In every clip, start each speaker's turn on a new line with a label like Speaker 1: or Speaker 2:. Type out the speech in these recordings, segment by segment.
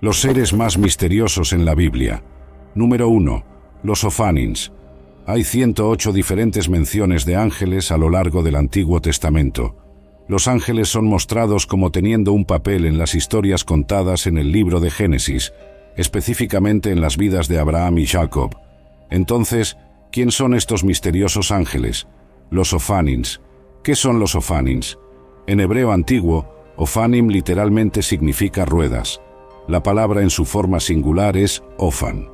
Speaker 1: Los seres más misteriosos en la Biblia. Número 1. Los Ophánins. Hay 108 diferentes menciones de ángeles a lo largo del Antiguo Testamento. Los ángeles son mostrados como teniendo un papel en las historias contadas en el libro de Génesis, específicamente en las vidas de Abraham y Jacob. Entonces, ¿quién son estos misteriosos ángeles? Los Ophánins. ¿Qué son los Ophánins? En hebreo antiguo, Ophanim literalmente significa ruedas. La palabra en su forma singular es Ophan.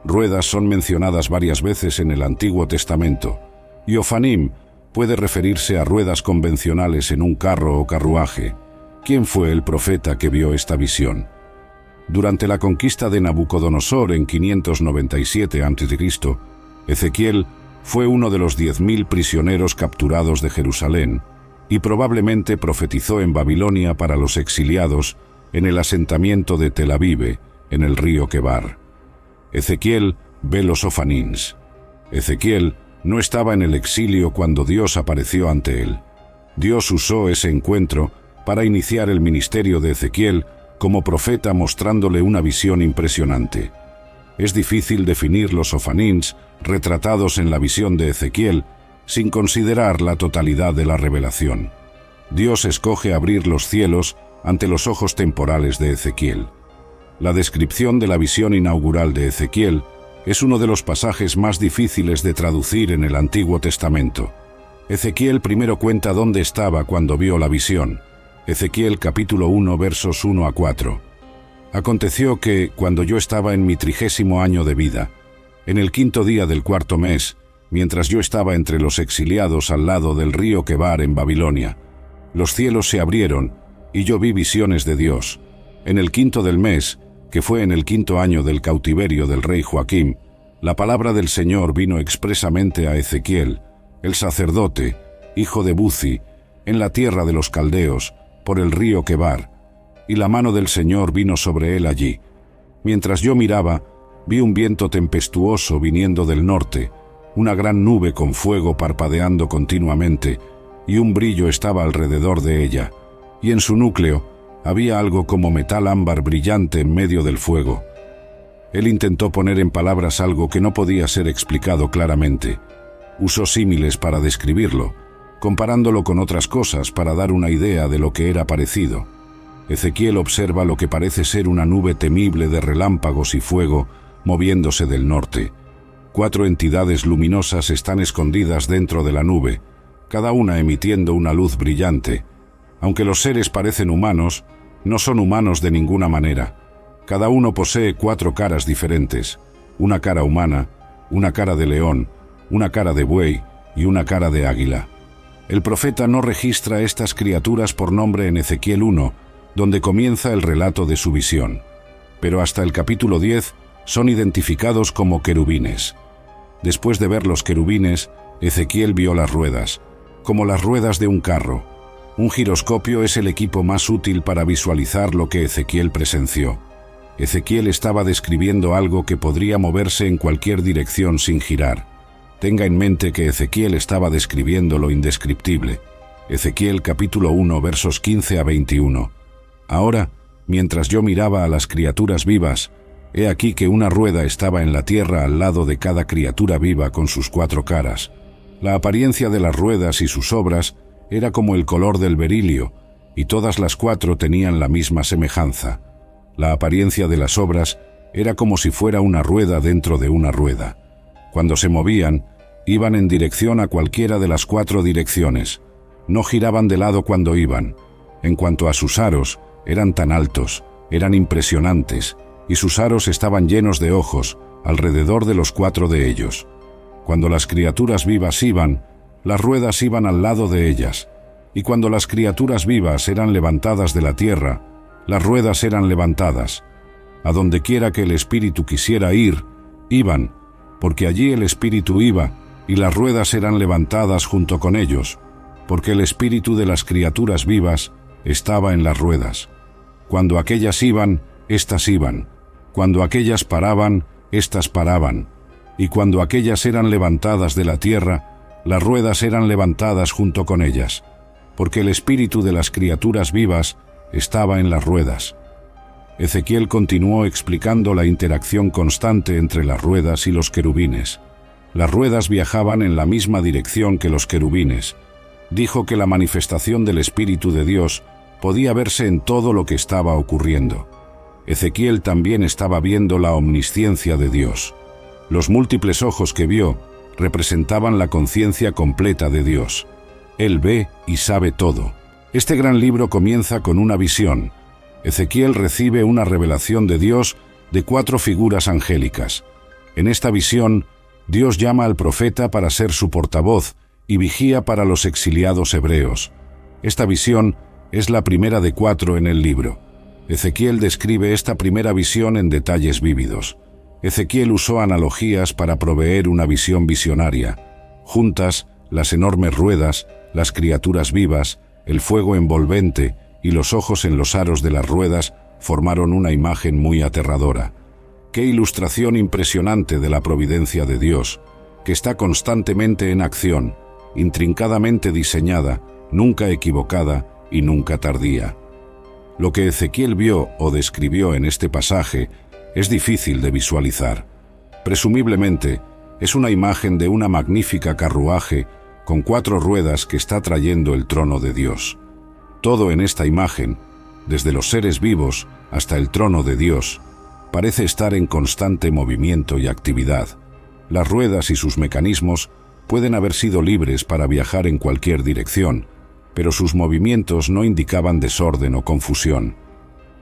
Speaker 1: Ruedas son mencionadas varias veces en el Antiguo Testamento, y Ophanim puede referirse a ruedas convencionales en un carro o carruaje. ¿Quién fue el profeta que vio esta visión? Durante la conquista de Nabucodonosor en 597 a.C., Ezequiel fue uno de los 10.000 prisioneros capturados de Jerusalén y probablemente profetizó en Babilonia para los exiliados en el asentamiento de Tel Aviv, en el río Quebar. Ezequiel ve los Ophánins. Ezequiel no estaba en el exilio cuando Dios apareció ante él. Dios usó ese encuentro para iniciar el ministerio de Ezequiel como profeta, mostrándole una visión impresionante. Es difícil definir los Ophánins retratados en la visión de Ezequiel sin considerar la totalidad de la revelación. Dios escoge abrir los cielos ante los ojos temporales de Ezequiel. La descripción de la visión inaugural de Ezequiel es uno de los pasajes más difíciles de traducir en el Antiguo Testamento. Ezequiel primero cuenta dónde estaba cuando vio la visión. Ezequiel capítulo 1 versos 1 a 4. Aconteció que, cuando yo estaba en mi 30º año de vida, en el 5º día del 4º mes, mientras yo estaba entre los exiliados al lado del río Quebar en Babilonia, los cielos se abrieron y yo vi visiones de Dios. En el 5º del mes, que fue en el 5º año del cautiverio del rey Joaquim, la palabra del Señor vino expresamente a Ezequiel, el sacerdote, hijo de Buzi, en la tierra de los caldeos, por el río Quebar, y la mano del Señor vino sobre él allí. Mientras yo miraba, vi un viento tempestuoso viniendo del norte, una gran nube con fuego parpadeando continuamente, y un brillo estaba alrededor de ella, y en su núcleo había algo como metal ámbar brillante en medio del fuego. Él intentó poner en palabras algo que no podía ser explicado claramente. Usó símiles para describirlo, comparándolo con otras cosas para dar una idea de lo que era parecido. Ezequiel observa lo que parece ser una nube temible de relámpagos y fuego moviéndose del norte. 4 entidades luminosas están escondidas dentro de la nube, cada una emitiendo una luz brillante. Aunque los seres parecen humanos, no son humanos de ninguna manera. Cada uno posee 4 caras diferentes: una cara humana, una cara de león, una cara de buey y una cara de águila. El profeta no registra estas criaturas por nombre en Ezequiel 1, donde comienza el relato de su visión, pero hasta el capítulo 10 son identificados como querubines. Después de ver los querubines, Ezequiel vio las ruedas, como las ruedas de un carro. Un giroscopio es el equipo más útil para visualizar lo que Ezequiel presenció. Ezequiel estaba describiendo algo que podría moverse en cualquier dirección sin girar. Tenga en mente que Ezequiel estaba describiendo lo indescriptible. Ezequiel capítulo 1 versos 15 a 21. Ahora, mientras yo miraba a las criaturas vivas, he aquí que una rueda estaba en la tierra al lado de cada criatura viva con sus 4 caras. La apariencia de las ruedas y sus obras era como el color del berilio, y todas las 4 tenían la misma semejanza. La apariencia de las obras era como si fuera una rueda dentro de una rueda. Cuando se movían, iban en dirección a cualquiera de las 4 direcciones. No giraban de lado cuando iban. En cuanto a sus aros, eran tan altos, eran impresionantes, y sus aros estaban llenos de ojos alrededor de los 4 de ellos. Cuando las criaturas vivas iban, las ruedas iban al lado de ellas, y cuando las criaturas vivas eran levantadas de la tierra, las ruedas eran levantadas. A donde quiera que el espíritu quisiera ir, iban, porque allí el espíritu iba, y las ruedas eran levantadas junto con ellos, porque el espíritu de las criaturas vivas estaba en las ruedas. Cuando aquellas iban, éstas iban. Cuando aquellas paraban, éstas paraban. Y cuando aquellas eran levantadas de la tierra, las ruedas eran levantadas junto con ellas, porque el espíritu de las criaturas vivas estaba en las ruedas. Ezequiel continuó explicando la interacción constante entre las ruedas y los querubines. Las ruedas viajaban en la misma dirección que los querubines. Dijo que la manifestación del Espíritu de Dios podía verse en todo lo que estaba ocurriendo. Ezequiel también estaba viendo la omnisciencia de Dios. Los múltiples ojos que vio representaban la conciencia completa de Dios. Él ve y sabe todo. Este gran libro comienza con una visión. Ezequiel recibe una revelación de Dios de 4 figuras angélicas. En esta visión, Dios llama al profeta para ser su portavoz y vigía para los exiliados hebreos. Esta visión es la primera de 4 en el libro. Ezequiel describe esta primera visión en detalles vívidos. Ezequiel usó analogías para proveer una visión visionaria. Juntas, las enormes ruedas, las criaturas vivas, el fuego envolvente y los ojos en los aros de las ruedas formaron una imagen muy aterradora. ¡Qué ilustración impresionante de la providencia de Dios, que está constantemente en acción, intrincadamente diseñada, nunca equivocada y nunca tardía! Lo que Ezequiel vio o describió en este pasaje es difícil de visualizar. Presumiblemente, es una imagen de una magnífica carruaje con 4 ruedas que está trayendo el trono de Dios. Todo en esta imagen, desde los seres vivos hasta el trono de Dios, parece estar en constante movimiento y actividad. Las ruedas y sus mecanismos pueden haber sido libres para viajar en cualquier dirección, pero sus movimientos no indicaban desorden o confusión.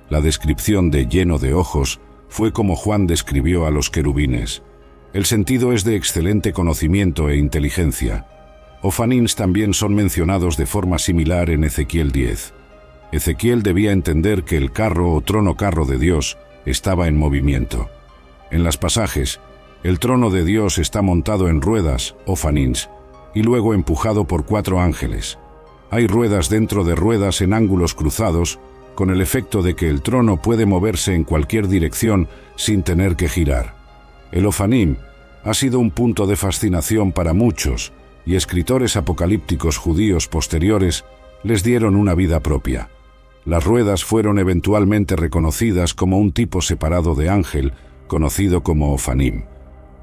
Speaker 1: La descripción de lleno de ojos fue como Juan describió a los querubines. El sentido es de excelente conocimiento e inteligencia. Ofanins también son mencionados de forma similar en Ezequiel 10. Ezequiel debía entender que el carro o trono carro de Dios estaba en movimiento. En los pasajes, el trono de Dios está montado en ruedas, ofanins, y luego empujado por 4 ángeles. Hay ruedas dentro de ruedas en ángulos cruzados, con el efecto de que el trono puede moverse en cualquier dirección sin tener que girar. El ofanim ha sido un punto de fascinación para muchos, y escritores apocalípticos judíos posteriores les dieron una vida propia. Las ruedas fueron eventualmente reconocidas como un tipo separado de ángel, conocido como ofanim.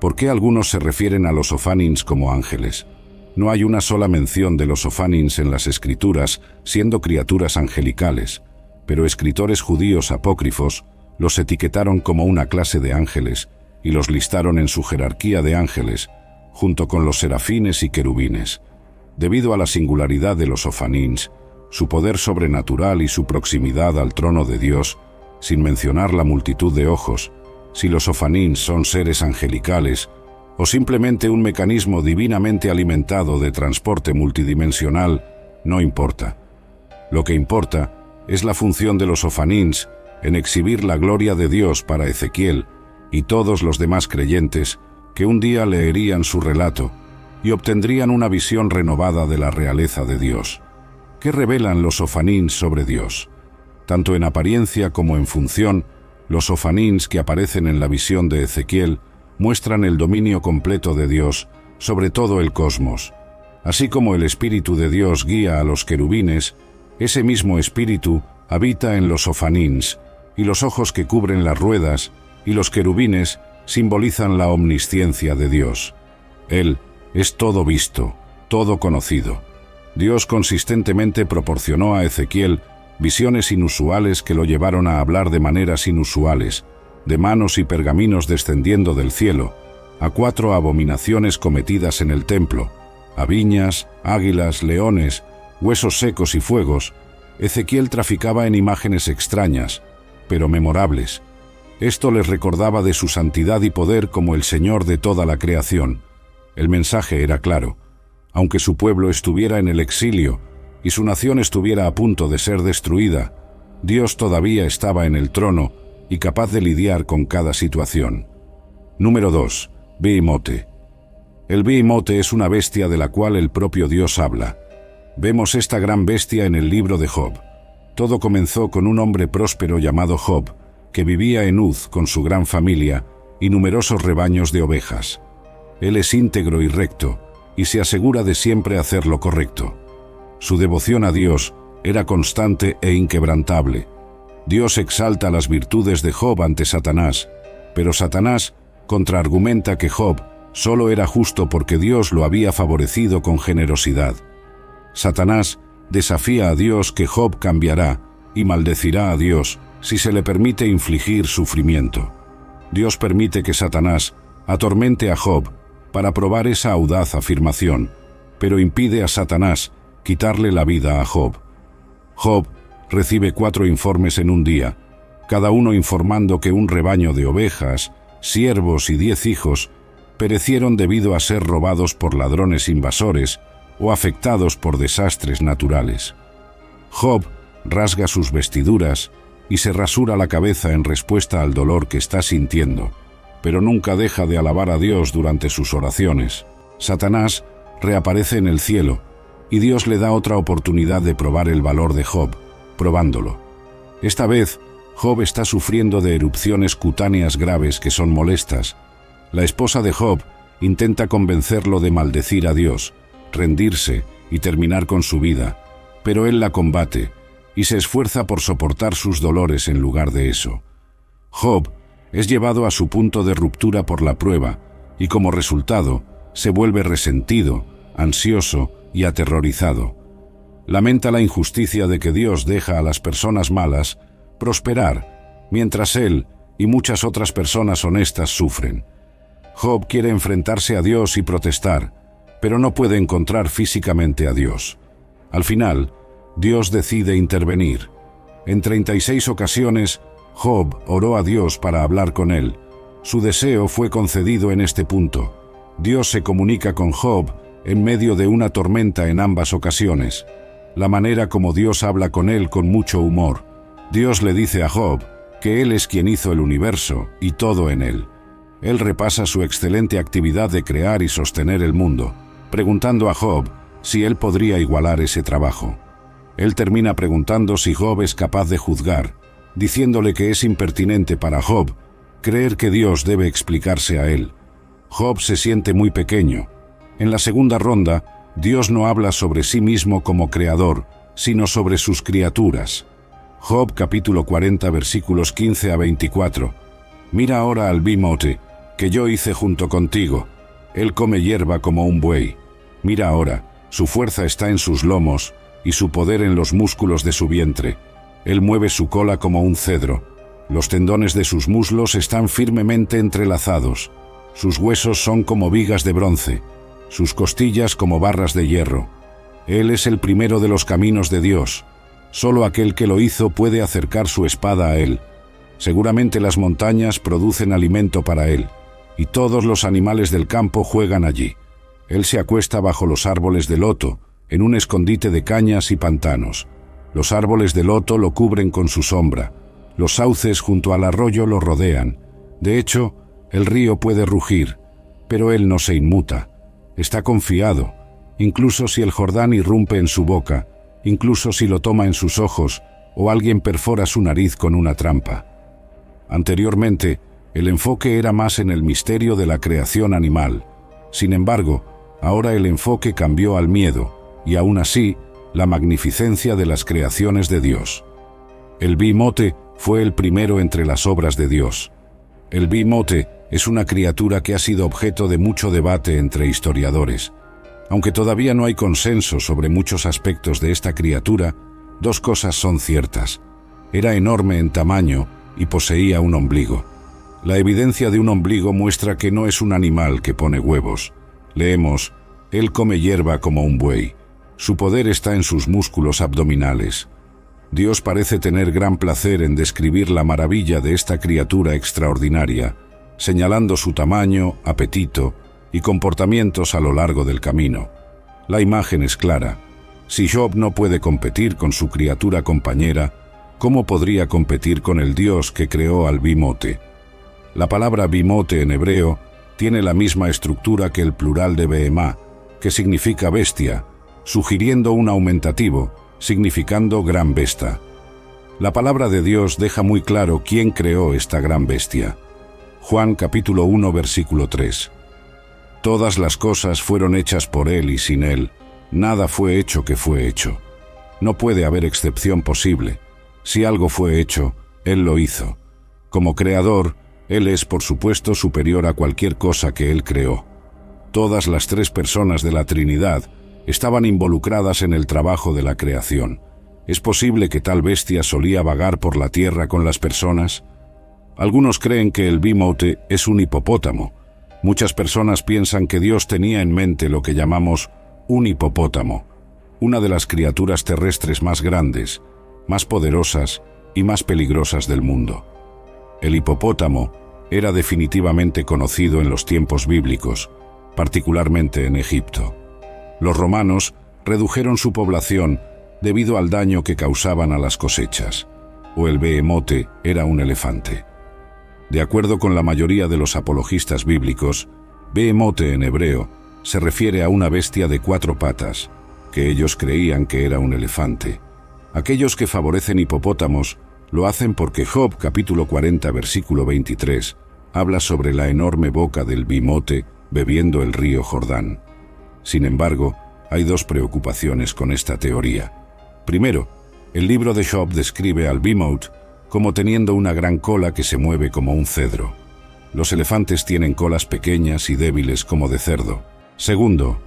Speaker 1: ¿Por qué algunos se refieren a los ofanins como ángeles? No hay una sola mención de los ofanins en las escrituras, siendo criaturas angelicales, pero escritores judíos apócrifos los etiquetaron como una clase de ángeles y los listaron en su jerarquía de ángeles, junto con los serafines y querubines. Debido a la singularidad de los ofanins, su poder sobrenatural y su proximidad al trono de Dios, sin mencionar la multitud de ojos, si los ofanins son seres angelicales o simplemente un mecanismo divinamente alimentado de transporte multidimensional, no importa. Lo que importa es la función de los ofanins en exhibir la gloria de Dios para Ezequiel y todos los demás creyentes que un día leerían su relato y obtendrían una visión renovada de la realeza de Dios. ¿Qué revelan los ofanins sobre Dios? Tanto en apariencia como en función, los ofanins que aparecen en la visión de Ezequiel muestran el dominio completo de Dios sobre todo el cosmos. Así como el Espíritu de Dios guía a los querubines, ese mismo Espíritu habita en los ofanins, y los ojos que cubren las ruedas y los querubines simbolizan la omnisciencia de Dios. Él es todo visto, todo conocido. Dios consistentemente proporcionó a Ezequiel visiones inusuales que lo llevaron a hablar de maneras inusuales, de manos y pergaminos descendiendo del cielo, a 4 abominaciones cometidas en el templo, a viñas, águilas, leones, huesos secos y fuegos. Ezequiel traficaba en imágenes extrañas, pero memorables. Esto les recordaba de su santidad y poder como el Señor de toda la creación. El mensaje era claro. Aunque su pueblo estuviera en el exilio y su nación estuviera a punto de ser destruida, Dios todavía estaba en el trono y capaz de lidiar con cada situación. Número 2. Behemote. El behemote es una bestia de la cual el propio Dios habla. Vemos esta gran bestia en el libro de Job. Todo comenzó con un hombre próspero llamado Job, que vivía en Uz con su gran familia y numerosos rebaños de ovejas. Él es íntegro y recto, y se asegura de siempre hacer lo correcto. Su devoción a Dios era constante e inquebrantable. Dios exalta las virtudes de Job ante Satanás, pero Satanás contraargumenta que Job solo era justo porque Dios lo había favorecido con generosidad. Satanás desafía a Dios que Job cambiará y maldecirá a Dios si se le permite infligir sufrimiento. Dios permite que Satanás atormente a Job para probar esa audaz afirmación, pero impide a Satanás quitarle la vida a Job. Job recibe 4 informes en un día, cada uno informando que un rebaño de ovejas, siervos y 10 hijos perecieron debido a ser robados por ladrones invasores o afectados por desastres naturales. Job rasga sus vestiduras y se rasura la cabeza en respuesta al dolor que está sintiendo, pero nunca deja de alabar a Dios durante sus oraciones. Satanás reaparece en el cielo y Dios le da otra oportunidad de probar el valor de Job, probándolo. Esta vez, Job está sufriendo de erupciones cutáneas graves que son molestas. La esposa de Job intenta convencerlo de maldecir a Dios, rendirse y terminar con su vida, pero él la combate y se esfuerza por soportar sus dolores en lugar de eso. Job es llevado a su punto de ruptura por la prueba y como resultado se vuelve resentido, ansioso y aterrorizado. Lamenta la injusticia de que Dios deja a las personas malas prosperar, mientras él y muchas otras personas honestas sufren. Job quiere enfrentarse a Dios y protestar, pero no puede encontrar físicamente a Dios. Al final, Dios decide intervenir. En 36 ocasiones, Job oró a Dios para hablar con él. Su deseo fue concedido en este punto. Dios se comunica con Job en medio de una tormenta en ambas ocasiones. La manera como Dios habla con él con mucho humor. Dios le dice a Job que él es quien hizo el universo y todo en él. Él repasa su excelente actividad de crear y sostener el mundo, preguntando a Job si él podría igualar ese trabajo. Él termina preguntando si Job es capaz de juzgar, diciéndole que es impertinente para Job creer que Dios debe explicarse a él. Job se siente muy pequeño. En la segunda ronda, Dios no habla sobre sí mismo como creador, sino sobre sus criaturas. Job capítulo 40 versículos 15 a 24. Mira ahora al Bimote, que yo hice junto contigo. Él come hierba como un buey. Mira ahora, su fuerza está en sus lomos y su poder en los músculos de su vientre. Él mueve su cola como un cedro. Los tendones de sus muslos están firmemente entrelazados. Sus huesos son como vigas de bronce, sus costillas como barras de hierro. Él es el primero de los caminos de Dios. Solo aquel que lo hizo puede acercar su espada a él. Seguramente las montañas producen alimento para él, y todos los animales del campo juegan allí. Él se acuesta bajo los árboles de loto, en un escondite de cañas y pantanos. Los árboles de loto lo cubren con su sombra. Los sauces junto al arroyo lo rodean. De hecho, el río puede rugir, pero él no se inmuta. Está confiado, incluso si el Jordán irrumpe en su boca, incluso si lo toma en sus ojos o alguien perfora su nariz con una trampa. Anteriormente, el enfoque era más en el misterio de la creación animal. Sin embargo, ahora el enfoque cambió al miedo y aún así, la magnificencia de las creaciones de Dios. El Bimote fue el primero entre las obras de Dios. El Bimote es una criatura que ha sido objeto de mucho debate entre historiadores. Aunque todavía no hay consenso sobre muchos aspectos de esta criatura, dos cosas son ciertas. Era enorme en tamaño y poseía un ombligo. La evidencia de un ombligo muestra que no es un animal que pone huevos. Leemos, él come hierba como un buey. Su poder está en sus músculos abdominales. Dios parece tener gran placer en describir la maravilla de esta criatura extraordinaria, señalando su tamaño, apetito y comportamientos a lo largo del camino. La imagen es clara. Si Job no puede competir con su criatura compañera, ¿cómo podría competir con el Dios que creó al Bimote? La palabra Bimote en hebreo tiene la misma estructura que el plural de Behemá, que significa bestia, sugiriendo un aumentativo, significando gran bestia. La palabra de Dios deja muy claro quién creó esta gran bestia. Juan capítulo 1 versículo 3. Todas las cosas fueron hechas por Él y sin Él, nada fue hecho que fue hecho. No puede haber excepción posible. Si algo fue hecho, Él lo hizo. Como creador, Él es, por supuesto, superior a cualquier cosa que Él creó. Todas las tres personas de la Trinidad estaban involucradas en el trabajo de la creación. ¿Es posible que tal bestia solía vagar por la tierra con las personas? Algunos creen que el Behemoth es un hipopótamo. Muchas personas piensan que Dios tenía en mente lo que llamamos un hipopótamo, una de las criaturas terrestres más grandes, más poderosas y más peligrosas del mundo. El hipopótamo era definitivamente conocido en los tiempos bíblicos, particularmente en Egipto. Los romanos redujeron su población debido al daño que causaban a las cosechas, o el Behemoth era un elefante. De acuerdo con la mayoría de los apologistas bíblicos, Behemoth en hebreo se refiere a una bestia de 4 patas, que ellos creían que era un elefante. Aquellos que favorecen hipopótamos lo hacen porque Job capítulo 40 versículo 23 habla sobre la enorme boca del Behemoth bebiendo el río Jordán. Sin embargo, hay 2 preocupaciones con esta teoría. Primero, el libro de Job describe al Behemoth como teniendo una gran cola que se mueve como un cedro. Los elefantes tienen colas pequeñas y débiles como de cerdo. Segundo,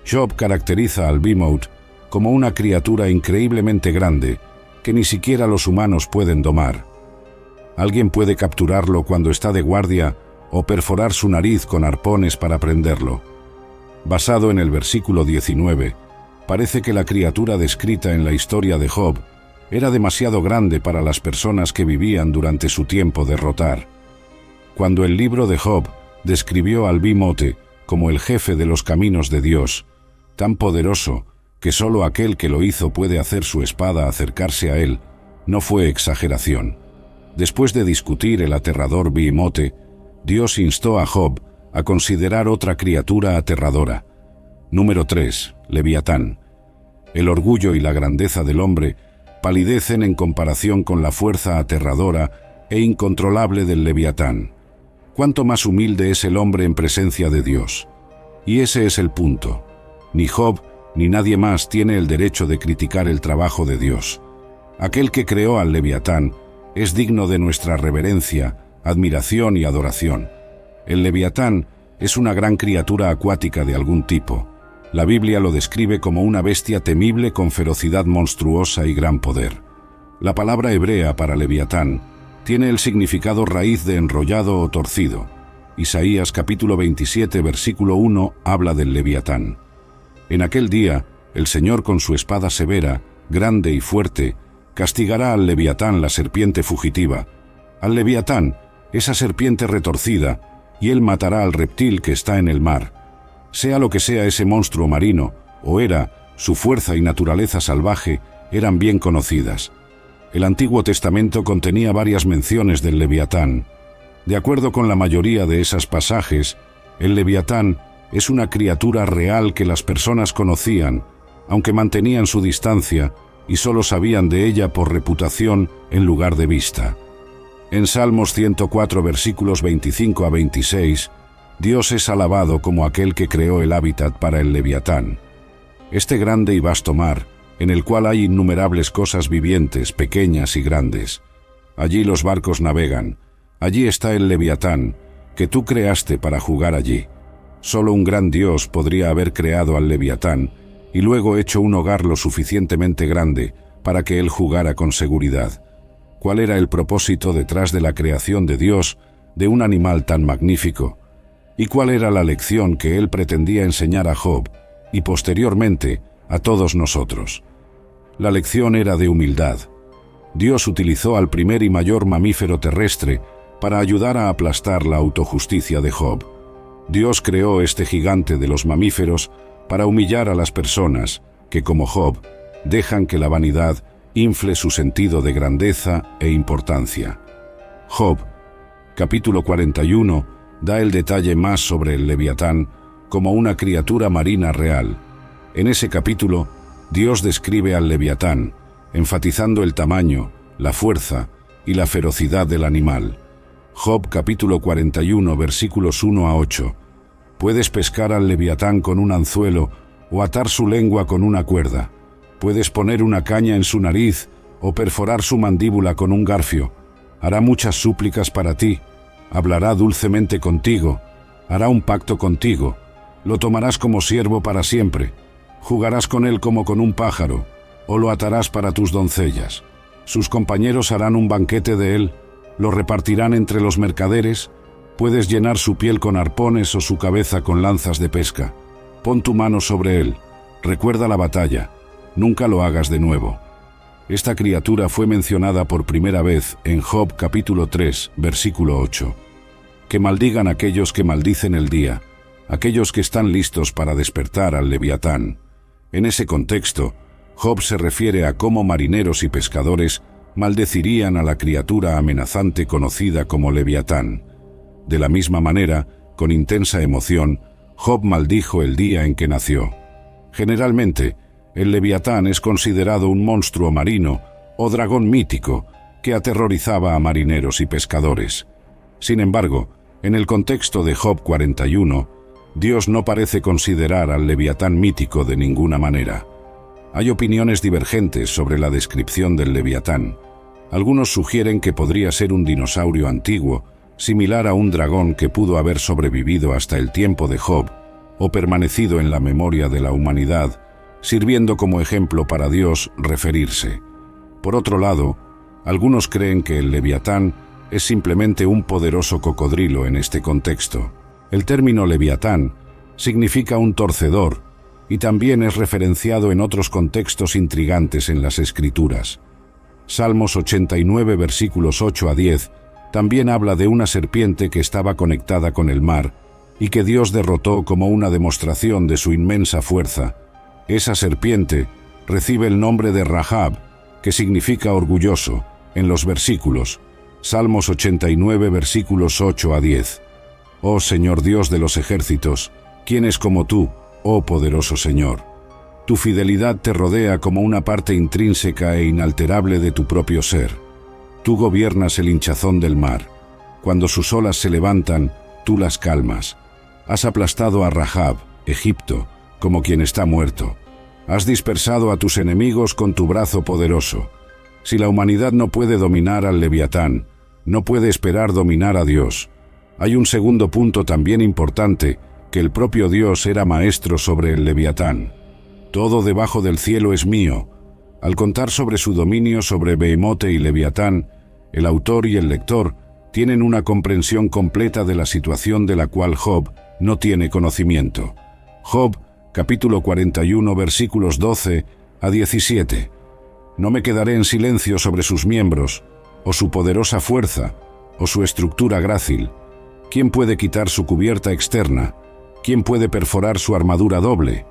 Speaker 1: Job caracteriza al Behemoth como una criatura increíblemente grande que ni siquiera los humanos pueden domar. Alguien puede capturarlo cuando está de guardia o perforar su nariz con arpones para prenderlo. Basado en el versículo 19, parece que la criatura descrita en la historia de Job era demasiado grande para las personas que vivían durante su tiempo de rotar. Cuando el libro de Job describió al Behemoth como el jefe de los caminos de Dios, tan poderoso que solo aquel que lo hizo puede hacer su espada acercarse a él, no fue exageración. Después de discutir el aterrador Behemoth, Dios instó a Job a considerar otra criatura aterradora. Número 3. Leviatán. El orgullo y la grandeza del hombre palidecen en comparación con la fuerza aterradora e incontrolable del Leviatán. Cuánto más humilde es el hombre en presencia de Dios. Y ese es el punto. Ni Job ni nadie más tiene el derecho de criticar el trabajo de Dios. Aquel que creó al Leviatán es digno de nuestra reverencia, admiración y adoración. El Leviatán es una gran criatura acuática de algún tipo. La Biblia lo describe como una bestia temible con ferocidad monstruosa y gran poder. La palabra hebrea para Leviatán tiene el significado raíz de enrollado o torcido. Isaías capítulo 27 versículo 1 habla del Leviatán. En aquel día, el Señor con su espada severa, grande y fuerte, castigará al Leviatán, la serpiente fugitiva, al Leviatán, esa serpiente retorcida, y él matará al reptil que está en el mar. Sea lo que sea ese monstruo marino, o era, su fuerza y naturaleza salvaje eran bien conocidas. El Antiguo Testamento contenía varias menciones del Leviatán. De acuerdo con la mayoría de esos pasajes, el Leviatán es una criatura real que las personas conocían, aunque mantenían su distancia y solo sabían de ella por reputación en lugar de vista. En Salmos 104 versículos 25 a 26, Dios es alabado como aquel que creó el hábitat para el Leviatán. Este grande y vasto mar, en el cual hay innumerables cosas vivientes, pequeñas y grandes. Allí los barcos navegan. Allí está el Leviatán, que tú creaste para jugar allí. Solo un gran Dios podría haber creado al Leviatán y luego hecho un hogar lo suficientemente grande para que él jugara con seguridad. ¿Cuál era el propósito detrás de la creación de Dios de un animal tan magnífico? ¿Y cuál era la lección que él pretendía enseñar a Job y posteriormente a todos nosotros? La lección era de humildad. Dios utilizó al primer y mayor mamífero terrestre para ayudar a aplastar la autojusticia de Job. Dios creó este gigante de los mamíferos para humillar a las personas que, como Job, dejan que la vanidad infle su sentido de grandeza e importancia. Job, capítulo 41, da el detalle más sobre el Leviatán como una criatura marina real. En ese capítulo, Dios describe al Leviatán, enfatizando el tamaño, la fuerza y la ferocidad del animal. Job capítulo 41, versículos 1 a 8. Puedes pescar al Leviatán con un anzuelo o atar su lengua con una cuerda. Puedes poner una caña en su nariz o perforar su mandíbula con un garfio. Hará muchas súplicas para ti, hablará dulcemente contigo, hará un pacto contigo, lo tomarás como siervo para siempre, jugarás con él como con un pájaro, o lo atarás para tus doncellas. Sus compañeros harán un banquete de él, lo repartirán entre los mercaderes, puedes llenar su piel con arpones o su cabeza con lanzas de pesca. Pon tu mano sobre él, recuerda la batalla, nunca lo hagas de nuevo. Esta criatura fue mencionada por primera vez en Job capítulo 3, versículo 8. Que maldigan aquellos que maldicen el día, aquellos que están listos para despertar al Leviatán. En ese contexto, Job se refiere a cómo marineros y pescadores maldecirían a la criatura amenazante conocida como Leviatán. De la misma manera, con intensa emoción, Job maldijo el día en que nació. Generalmente, el Leviatán es considerado un monstruo marino o dragón mítico que aterrorizaba a marineros y pescadores. Sin embargo, en el contexto de Job 41, Dios no parece considerar al Leviatán mítico de ninguna manera. Hay opiniones divergentes sobre la descripción del Leviatán. Algunos sugieren que podría ser un dinosaurio antiguo, similar a un dragón que pudo haber sobrevivido hasta el tiempo de Job, o permanecido en la memoria de la humanidad, sirviendo como ejemplo para Dios referirse. Por otro lado, algunos creen que el Leviatán es simplemente un poderoso cocodrilo en este contexto. El término Leviatán significa un torcedor y también es referenciado en otros contextos intrigantes en las Escrituras. Salmos 89 versículos 8 a 10 también habla de una serpiente que estaba conectada con el mar y que Dios derrotó como una demostración de su inmensa fuerza. Esa serpiente recibe el nombre de Rahab, que significa orgulloso, en los versículos. Salmos 89 versículos 8 a 10. Oh Señor Dios de los ejércitos, ¿quién es como tú, oh poderoso Señor? Tu fidelidad te rodea como una parte intrínseca e inalterable de tu propio ser. Tú gobiernas el hinchazón del mar. Cuando sus olas se levantan, tú las calmas. Has aplastado a Rahab, Egipto, como quien está muerto. Has dispersado a tus enemigos con tu brazo poderoso. Si la humanidad no puede dominar al Leviatán, no puede esperar dominar a Dios. Hay un segundo punto también importante, que el propio Dios era maestro sobre el Leviatán. Todo debajo del cielo es mío. Al contar sobre su dominio sobre Behemote y Leviatán, el autor y el lector tienen una comprensión completa de la situación de la cual Job no tiene conocimiento. Job, capítulo 41, versículos 12 a 17. No me quedaré en silencio sobre sus miembros, o su poderosa fuerza, o su estructura grácil. ¿Quién puede quitar su cubierta externa? ¿Quién puede perforar su armadura doble?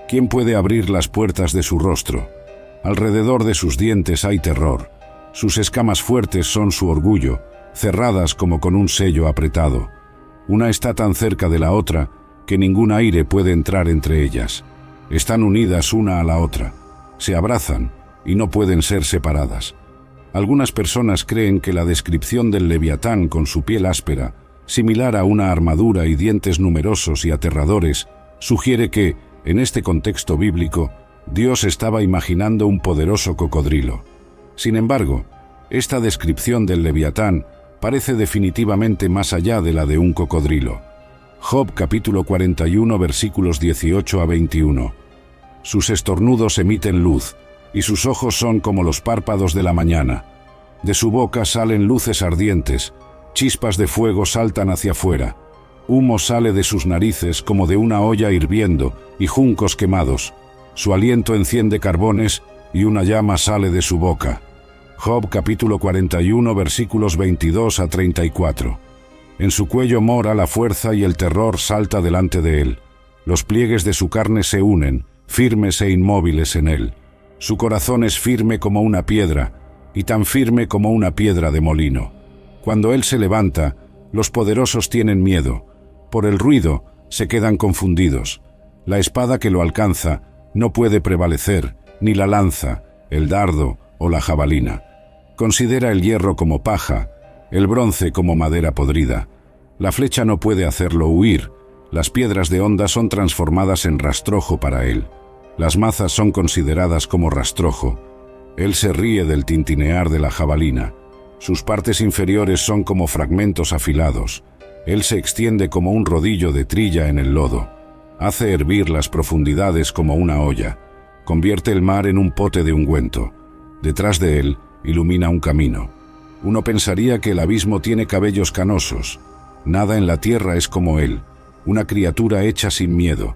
Speaker 1: ¿Quién puede abrir las puertas de su rostro? Alrededor de sus dientes hay terror. Sus escamas fuertes son su orgullo, cerradas como con un sello apretado. Una está tan cerca de la otra que ningún aire puede entrar entre ellas. Están unidas una a la otra, se abrazan y no pueden ser separadas. Algunas personas creen que la descripción del Leviatán con su piel áspera, similar a una armadura y dientes numerosos y aterradores, sugiere que, en este contexto bíblico, Dios estaba imaginando un poderoso cocodrilo. Sin embargo, esta descripción del Leviatán parece definitivamente más allá de la de un cocodrilo. Job capítulo 41 versículos 18 a 21. Sus estornudos emiten luz, y sus ojos son como los párpados de la mañana. De su boca salen luces ardientes, chispas de fuego saltan hacia afuera. Humo sale de sus narices como de una olla hirviendo y juncos quemados. Su aliento enciende carbones y una llama sale de su boca. Job capítulo 41 versículos 22 a 34. En su cuello mora la fuerza y el terror salta delante de él. Los pliegues de su carne se unen, firmes e inmóviles en él. Su corazón es firme como una piedra, y tan firme como una piedra de molino. Cuando él se levanta, los poderosos tienen miedo. Por el ruido, se quedan confundidos. La espada que lo alcanza no puede prevalecer, ni la lanza, el dardo o la jabalina. Considera el hierro como paja, el bronce como madera podrida. La flecha no puede hacerlo huir, las piedras de honda son transformadas en rastrojo para él. Las mazas son consideradas como rastrojo. Él se ríe del tintinear de la jabalina. Sus partes inferiores son como fragmentos afilados. Él se extiende como un rodillo de trilla en el lodo. Hace hervir las profundidades como una olla. Convierte el mar en un pote de ungüento. Detrás de él ilumina un camino. Uno pensaría que el abismo tiene cabellos canosos. Nada en la tierra es como él, una criatura hecha sin miedo.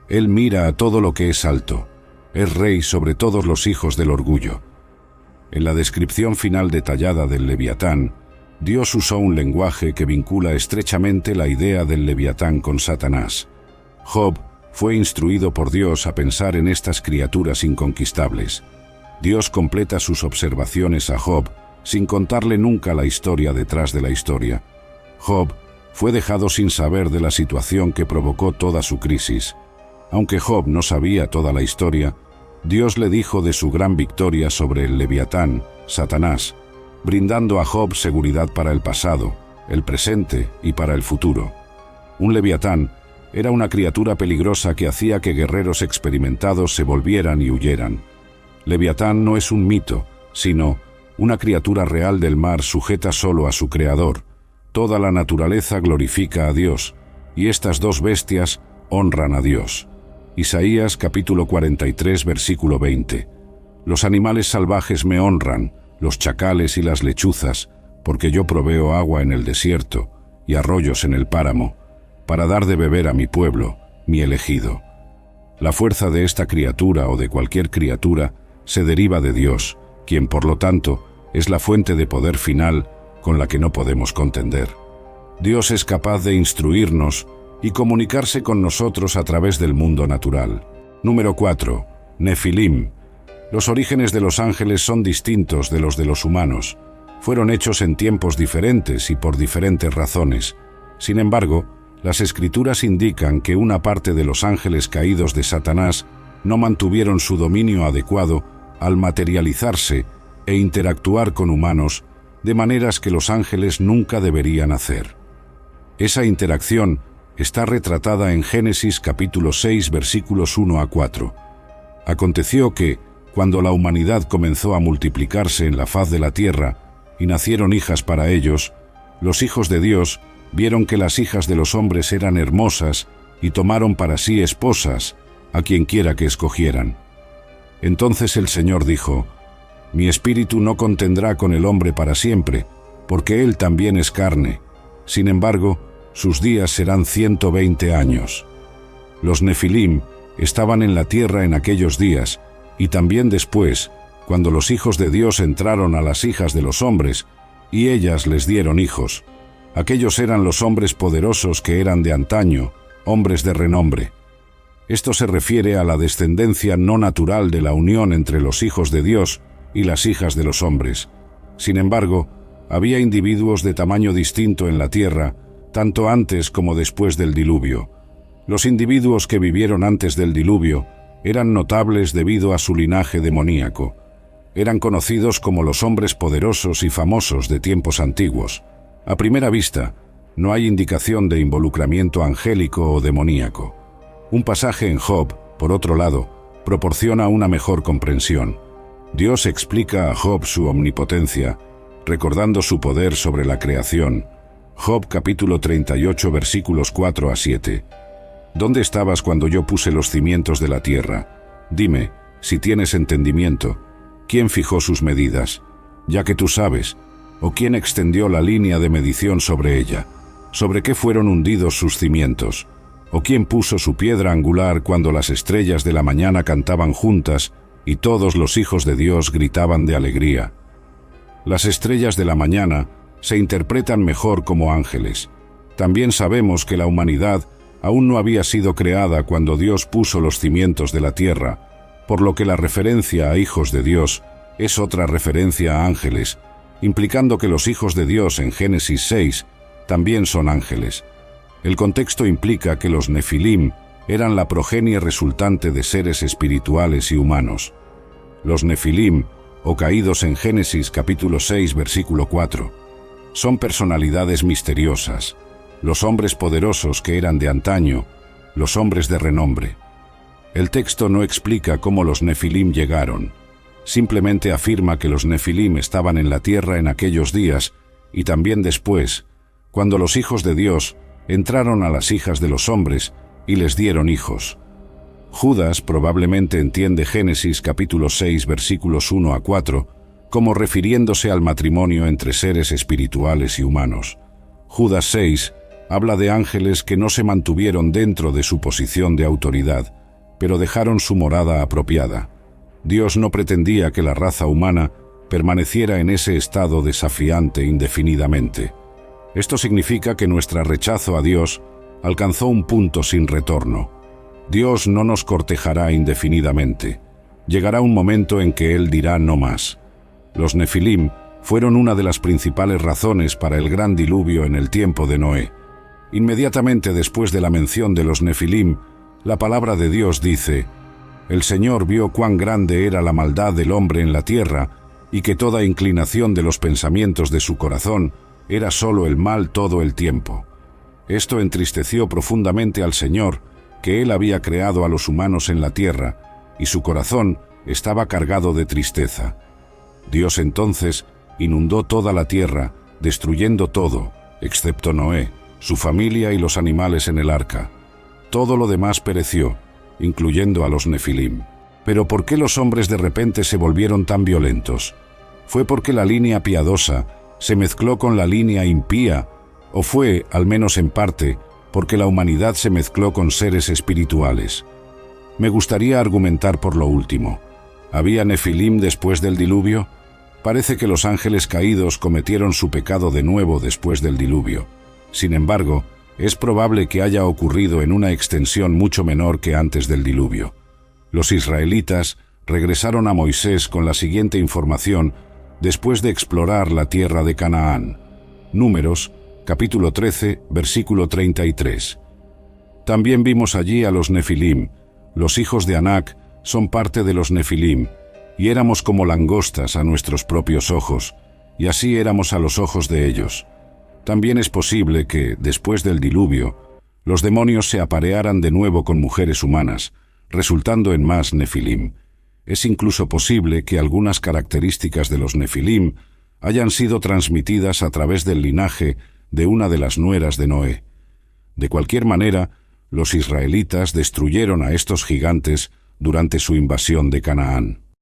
Speaker 1: Él mira a todo lo que es alto. Es rey sobre todos los hijos del orgullo. En la descripción final detallada del Leviatán, Dios usó un lenguaje que vincula estrechamente la idea del Leviatán con Satanás. Job fue instruido por Dios a pensar en estas criaturas inconquistables. Dios completa sus observaciones a Job sin contarle nunca la historia detrás de la historia. Job fue dejado sin saber de la situación que provocó toda su crisis. Aunque Job no sabía toda la historia, Dios le dijo de su gran victoria sobre el Leviatán, Satanás, brindando a Job seguridad para el pasado, el presente y para el futuro. Un Leviatán era una criatura peligrosa que hacía que guerreros experimentados se volvieran y huyeran. Leviatán no es un mito, sino una criatura real del mar sujeta solo a su creador. Toda la naturaleza glorifica a Dios, y estas dos bestias honran a Dios. Isaías capítulo 43 versículo 20. Los animales salvajes me honran, los chacales y las lechuzas, porque yo proveo agua en el desierto y arroyos en el páramo, para dar de beber a mi pueblo, mi elegido. La fuerza de esta criatura o de cualquier criatura se deriva de Dios, quien por lo tanto es la fuente de poder final con la que no podemos contender. Dios es capaz de instruirnos y comunicarse con nosotros a través del mundo natural. Número 4. Nefilim. Los orígenes de los ángeles son distintos de los humanos. Fueron hechos en tiempos diferentes y por diferentes razones. Sin embargo, las Escrituras indican que una parte de los ángeles caídos de Satanás no mantuvieron su dominio adecuado al materializarse e interactuar con humanos de maneras que los ángeles nunca deberían hacer. Esa interacción está retratada en Génesis capítulo 6 versículos 1 a 4. Aconteció que, cuando la humanidad comenzó a multiplicarse en la faz de la tierra y nacieron hijas para ellos, los hijos de Dios vieron que las hijas de los hombres eran hermosas y tomaron para sí esposas a quien quiera que escogieran. Entonces el Señor dijo: Mi espíritu no contendrá con el hombre para siempre, porque él también es carne. Sin embargo, sus días serán 120 años. Los Nefilim estaban en la tierra en aquellos días, y también después, cuando los hijos de Dios entraron a las hijas de los hombres, y ellas les dieron hijos. Aquellos eran los hombres poderosos que eran de antaño, hombres de renombre. Esto se refiere a la descendencia no natural de la unión entre los hijos de Dios y las hijas de los hombres. Sin embargo, había individuos de tamaño distinto en la tierra, tanto antes como después del diluvio. Los individuos que vivieron antes del diluvio eran notables debido a su linaje demoníaco. Eran conocidos como los hombres poderosos y famosos de tiempos antiguos. A primera vista, no hay indicación de involucramiento angélico o demoníaco. Un pasaje en Job, por otro lado, proporciona una mejor comprensión. Dios explica a Job su omnipotencia, recordando su poder sobre la creación. Job capítulo 38 versículos 4 a 7. ¿Dónde estabas cuando yo puse los cimientos de la tierra? Dime, si tienes entendimiento, ¿quién fijó sus medidas? Ya que tú sabes, ¿o quién extendió la línea de medición sobre ella? ¿Sobre qué fueron hundidos sus cimientos? ¿O quién puso su piedra angular cuando las estrellas de la mañana cantaban juntas y todos los hijos de Dios gritaban de alegría? Las estrellas de la mañana se interpretan mejor como ángeles. También sabemos que la humanidad aún no había sido creada cuando Dios puso los cimientos de la tierra, por lo que la referencia a hijos de Dios es otra referencia a ángeles, implicando que los hijos de Dios en Génesis 6 también son ángeles. El contexto implica que los Nefilim eran la progenie resultante de seres espirituales y humanos. Los Nefilim, o caídos en Génesis capítulo 6 versículo 4, son personalidades misteriosas, los hombres poderosos que eran de antaño, los hombres de renombre. El texto no explica cómo los Nefilim llegaron. simplemente afirma que los Nefilim estaban en la tierra en aquellos días y también después, cuando los hijos de Dios entraron a las hijas de los hombres y les dieron hijos. Judas probablemente entiende Génesis capítulo 6 versículos 1 a 4 como refiriéndose al matrimonio entre seres espirituales y humanos. Judas 6 habla de ángeles que no se mantuvieron dentro de su posición de autoridad, pero dejaron su morada apropiada. Dios no pretendía que la raza humana permaneciera en ese estado desafiante indefinidamente. Esto significa que nuestro rechazo a Dios alcanzó un punto sin retorno. Dios no nos cortejará indefinidamente. Llegará un momento en que Él dirá no más. Los Nefilim fueron una de las principales razones para el gran diluvio en el tiempo de Noé. Inmediatamente después de la mención de los Nefilim, la palabra de Dios dice: «El Señor vio cuán grande era la maldad del hombre en la tierra, y que toda inclinación de los pensamientos de su corazón era solo el mal todo el tiempo». Esto entristeció profundamente al Señor, que Él había creado a los humanos en la tierra, y su corazón estaba cargado de tristeza. Dios entonces inundó toda la tierra, destruyendo todo, excepto Noé, su familia y los animales en el arca. Todo lo demás pereció, incluyendo a los Nefilim. Pero ¿por qué los hombres de repente se volvieron tan violentos? ¿Fue porque la línea piadosa se mezcló con la línea impía, o fue, al menos en parte, porque la humanidad se mezcló con seres espirituales? Me gustaría argumentar por lo último. ¿Había Nefilim después del diluvio? Parece que los ángeles caídos cometieron su pecado de nuevo después del diluvio. Sin embargo, es probable que haya ocurrido en una extensión mucho menor que antes del diluvio. Los israelitas regresaron a Moisés con la siguiente información después de explorar la tierra de Canaán. Números, capítulo 13, versículo 33. También vimos allí a los Nefilim. Los hijos de Anac son parte de los Nefilim, y éramos como langostas a nuestros propios ojos, y así éramos a los ojos de ellos. También es posible que, después del diluvio, los demonios se aparearan de nuevo con mujeres humanas, resultando en más Nefilim. Es incluso posible que algunas características de los Nefilim hayan sido transmitidas a través del linaje de una de las nueras de Noé. De cualquier manera, los israelitas destruyeron a estos gigantes durante su invasión de Canaán.